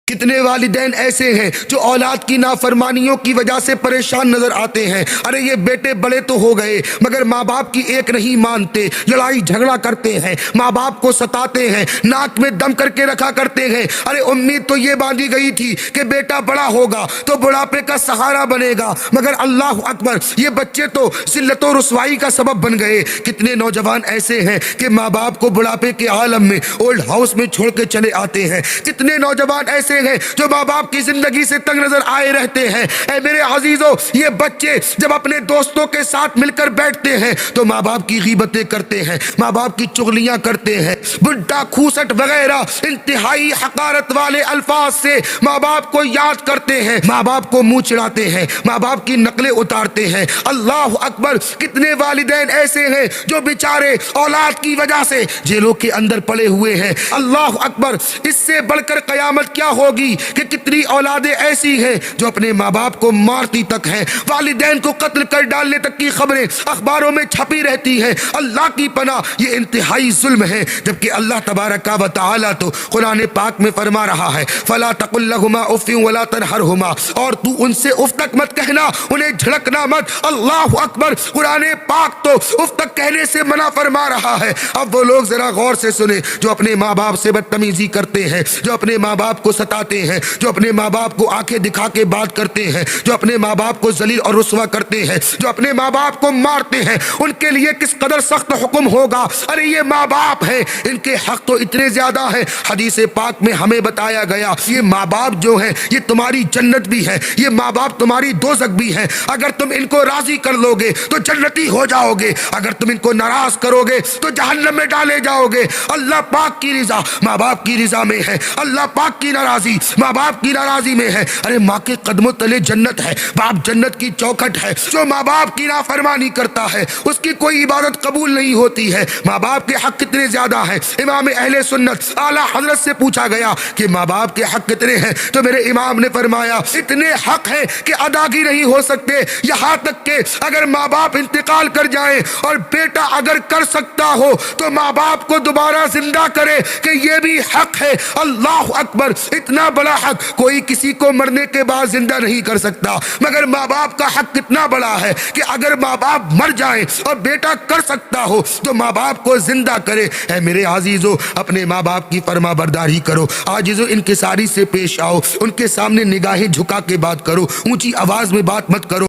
کتنے والدین ایسے ہیں جو اولاد کی نافرمانیوں کی وجہ سے پریشان نظر آتے ہیں۔ ارے یہ بیٹے بڑے تو ہو گئے مگر ماں باپ کی ایک نہیں مانتے، لڑائی جھگڑا کرتے ہیں، ماں باپ کو ستاتے ہیں، ناک میں دم کر کے رکھا کرتے ہیں۔ ارے امید تو یہ باندھی گئی تھی کہ بیٹا بڑا ہوگا تو بڑھاپے کا سہارا بنے گا، مگر اللہ اکبر یہ بچے تو ذلت و رسوائی کا سبب بن گئے۔ کتنے نوجوان ایسے ہیں کہ ماں باپ کو بڑھاپے کے عالم میں اولڈ ہاؤس میں چھوڑ کے چلے آتے ہیں۔ کتنے نوجوان ایسے ہیں جو ماں باپ کی زندگی سے تنگ نظر آئے رہتے ہیں۔ اے میرے عزیزو، یہ بچے جب اپنے دوستوں کے ساتھ مل کر بیٹھتے ہیں تو ماں باپ کی غیبتیں کرتے ہیں، ماں باپ کی چغلیاں کرتے ہیں، بڈھا کھوسٹ وغیرہ انتہائی حقارت والے الفاظ سے ماں باپ کو یاد کرتے ہیں، ماں باپ کو منہ چڑھاتے ہیں، ماں باپ کی نقلیں اتارتے ہیں۔ اللہ اکبر، کتنے والدین ایسے ہیں جو بیچارے اولاد کی وجہ سے جیلوں کے اندر پڑے ہوئے ہیں۔ اللہ اکبر، اس سے بڑھ کر قیامت کیا ہوگی کہ کتنی اولادیں ایسی ہیں جو اپنے ماں باپ کو مارتی تک ہیں، والدین کو قتل کر ڈالنے تک کی خبریں اخباروں میں چھپی رہتی ہیں۔ اللہ کی پناہ، یہ انتہائی ظلم ہے، جبکہ اللہ تبارک و تعالی تو قرآن پاک میں فرما رہا ہے فَلَا تَقُلْ لَهُمَا اُفٍّ وَلَا تَنْهَرْهُمَا، اور تو ان سے اف تک مت کہنا، انہیں جھڑکنا مت۔ اللہ اکبر، قرآن پاک تو اف تک کہنے سے منع فرما رہا ہے۔ اب وہ لوگ ذرا غور سے سنیں جو اپنے ماں باپ سے بدتمیزی کرتے ہیں، جو اپنے ماں باپ کو ستاتے ہیں، جو اپنے ماں باپ کو آنکھیں دکھا کے بات کرتے ہیں، جو اپنے ماں باپ کو ذلیل اور رسوا کرتے ہیں، جو اپنے ماں باپ کو مارتے ہیں، ان کے لیے کس قدر سخت حکم ہوگا۔ ارے یہ ماں باپ ہیں، ان کے حق تو اتنے زیادہ ہیں۔ حدیث پاک میں ہمیں بتایا گیا یہ ماں باپ جو ہیں یہ تمہاری جنت بھی ہے، یہ ماں باپ تمہاری دوزخ بھی ہے۔ اگر تم ان کو راضی کر لو گے تو جنتی ہو جاؤ گے، اگر تم ان کو ناراض کرو گے تو جہنم میں ڈالے جاؤ گے۔ اللہ پاک کی رضا ماں باپ کی رضا میں ہے، اللہ پاک کی ناراضی ماں باپ کی ناراضی میں ہے۔ ارے ماں کے قدموں تلے جنت ہے، باپ جنت کی چوکھٹ ہے۔ جو ماں باپ کی نافرمانی کرتا ہے اس کی کوئی عبادت قبول نہیں ہوتی ہے۔ ماں باپ کے حق کتنے زیادہ ہیں؟ امام اہل سنت اعلیٰ حضرت سے پوچھا گیا کہ ماں باپ کے حق کتنے ہیں، تو میرے امام نے فرمایا اتنے حق ہیں کہ اداگی نہیں ہو سکتے، یہاں تک کہ اگر ماں باپ انتقال کر جائیں اور بیٹا اگر کر سکتا ہو تو ماں باپ کو دوبارہ زندہ کرے کہ یہ بھی حق ہے۔ اللہ اکبر، اتنا بڑا حق کوئی کسی کو مرنے کے بعد زندہ نہیں کر سکتا، مگر ماں باپ کا حق کتنا بڑا ہے کہ اگر ماں باپ مر جائیں اور بیٹا کر سکتا ہو تو ماں باپ کو زندہ کرے۔ اے میرے عزیزو، اپنے ماں باپ کی فرما برداری کرو، عاجزو انکساری سے پیش آؤ، ان کے سامنے نگاہیں جھکا کے بات کرو، اونچی آواز میں بات مت کرو۔